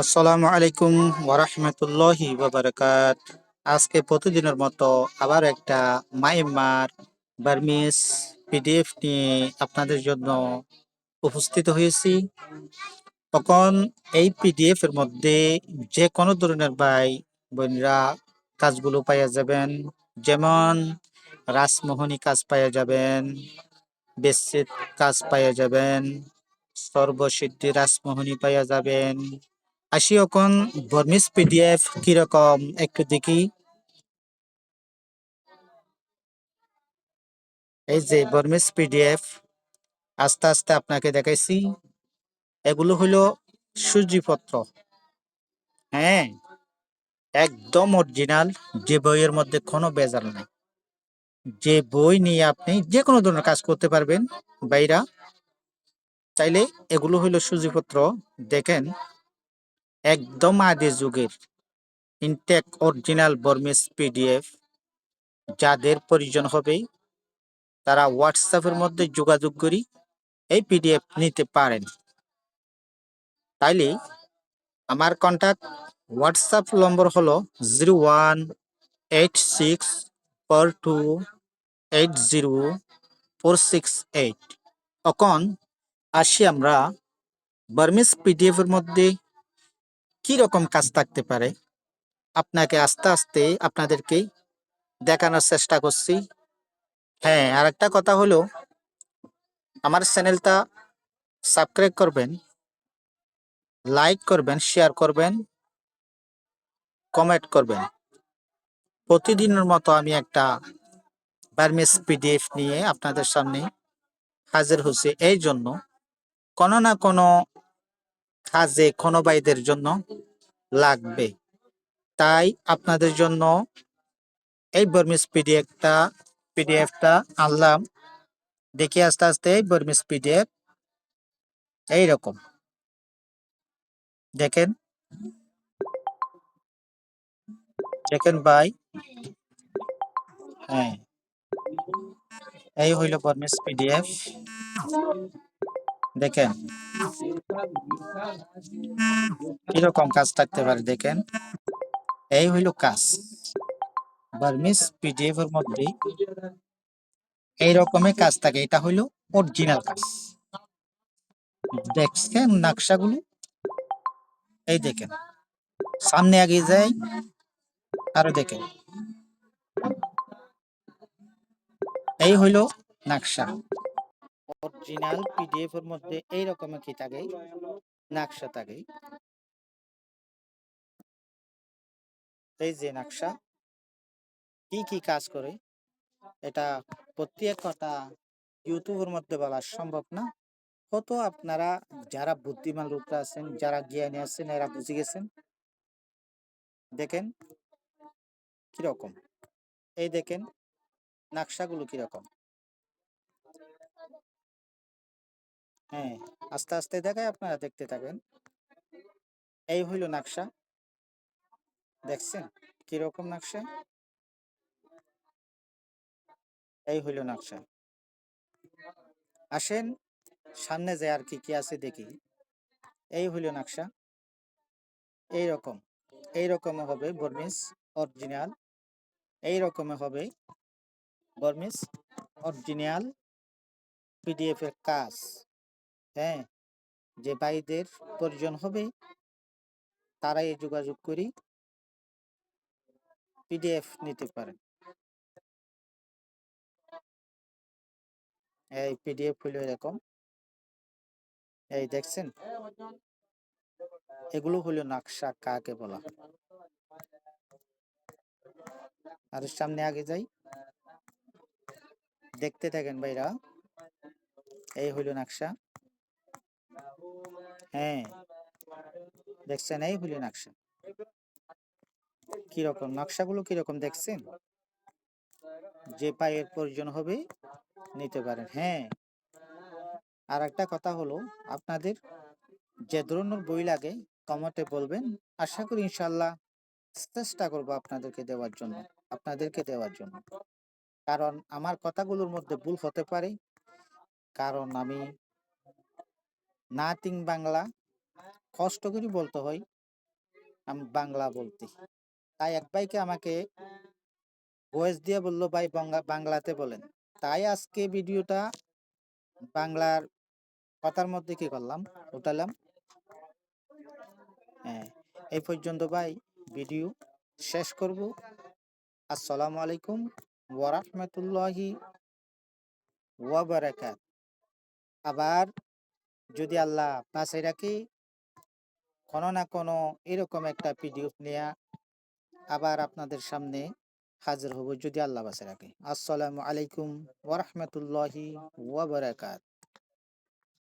আসসালামু আলাইকুম ওরহমতুল্লাহি ওয়াবারাকাত। আজকে প্রতিদিনের মতো আবার একটা মাইমার বার্মিস পিডিএফ নিয়ে আপনাদের জন্য উপস্থিত হয়েছি। তখন এই পিডিএফ এর মধ্যে যে কোনো ধরনের ভাই বোনরা কাজগুলো পাইয়া যাবেন, যেমন রাসমোহনী কাজ পাইয়া যাবেন, বেসিক কাজ পাইয়া যাবেন, সর্বসিদ্ধি রাসমোহনী পাইয়া যাবেন। আসি এখন বর্মিস পিডিএফ কিরকম একটু দেখি। এই যে বর্মিস পিডিএফ আস্তে আস্তে আপনাকে দেখাইছি। এগুলো হইলো সূচিপত্র। হ্যাঁ, একদম অরিজিনাল, যে বইয়ের মধ্যে কোনো ভেজাল নাই। যে বই নিয়ে আপনি যে কোনো ধরনের কাজ করতে পারবেন বাইরা চাইলে। এগুলো হইলো সূচিপত্র। দেখেন, একদম আদি যুগের ইনটেক অরিজিনাল বর্মিস পিডিএফ। যাদের প্রয়োজন হবে তারা হোয়াটসঅ্যাপের মধ্যে যোগাযোগ করি এই পিডিএফ নিতে পারেন। তাইলে আমার কন্ট্যাক্ট হোয়াটসঅ্যাপ নম্বর হলো 018642804688। এখন আসি আমরা বার্মিস পিডিএফ এর মধ্যে কি রকম কাজ থাকতে পারে আপনাকে আস্তে আস্তে আপনাদেরকে দেখানোর চেষ্টা করছি। হ্যাঁ, আর একটা কথা হলো, আমার চ্যানেলটা সাবস্ক্রাইব করবেন, লাইক করবেন, শেয়ার করবেন, কমেন্ট করবেন। প্রতিদিনের মতো আমি একটা বার্মিস পিডিএফ নিয়ে আপনাদের সামনে হাজির হচ্ছে। এই জন্য কোনো না কোনো কাজে কোনো ভাইদের জন্য লাগবে, তাই আপনাদের জন্য এই বার্মিস পিডিএফটা আনলাম। দেখি আস্তে আস্তে এই বার্মিস পিডিএফ এইরকম দেখেন। দেখেন ভাই, হ্যাঁ, এই হইল বার্মিস পিডিএফ। দেখেন কিরকম কাজ থাকতে পারে। দেখেন, এই হইল কাজ। বার্মিস পিডিএফ এর মধ্যে এই রকমের কাজ থাকে। এটা হইল অরিজিনাল কাজ। দেখছেন নকশাগুলো? এই দেখেন, সামনে আগে যাই, আরো দেখেন, এই হইল নকশা। অরিজিনাল পিডিএফ এর মধ্যে এই রকমের কি থাকে, নকশা থাকে। এই যে নকশা কি কি কাজ করে, এটা প্রত্যেক কথা ইউটিউবের মধ্যে বলা সম্ভব না। কত আপনারা যারা বুদ্ধিমান লোকরা আছেন, যারা জ্ঞানী আছেন, এরা বুঝে গেছেন। দেখেন কিরকম, এই দেখেন নকশাগুলো কিরকম। হ্যাঁ, আস্তে আস্তে দেখায়, আপনারা দেখতে থাকেন। এই হইল নকশা। দেখছেন কিরকম নকশা? এই হইল নকশা। আসেন সামনে যে আর কি কি আছে দেখি। এই হইল নকশা। এইরকম এইরকম হবে বর্মিস অরিজিনাল। এইরকম হবে বর্মিস অরিজিনাল পিডিএফ এর কাজ। হ্যাঁ, যে ভাইদের প্রয়োজন হবে তারাই যোগাযোগ করি পিডিএফ নিতে পারেন। এই পিডিএফ হইল এরকম। এই দেখছেন, এগুলো হলো নকশা কাকে বলা হয়। আর সামনে আগে যাই, দেখতে থাকেন ভাইরা। এই হইল নকশা। হ্যাঁ, দেখছেন, এই হইল নকশা। কিরকম নকশাগুলো কিরকম দেখছেন? যে পায়ের প্রয়োজন হবে নিতে পারেন। হ্যাঁ, আর একটা কথা হলো, আপনাদের যে ধরনের বই লাগে কমেন্টে বলবেন। আশা করি ইনশাল্লাহ চেষ্টা করবো আপনাদেরকে দেওয়ার জন্য। কারণ আমার কথাগুলোর মধ্যে ভুল হতে পারে, কারণ আমি নাথিং বাংলা কষ্ট করে বলতে হয়। আমি বাংলা বলতে। তাই এক ভাইকে আমাকে ভয়েস দিয়ে বললো, ভাই বাংলাতে বলেন। তাই আজকে ভিডিওটা বাংলার কথার মধ্যে কি করলাম, উঠালাম। হ্যাঁ, এই পর্যন্ত ভাই ভিডিও শেষ করব। আসসালামু আলাইকুম ওয়া রাহমাতুল্লাহি ওয়া বারাকাত। আবার যদি আল্লাহ পাশে রাখি, কোনো না কোনো এরকম একটা পিডিএফ নিয়ে আবার আপনাদের সামনে হাজির হব, যদি আল্লাহ পাশে রাখে। আসসালামু আলাইকুম ওয়া রাহমাতুল্লাহি ওয়া বারাকাত।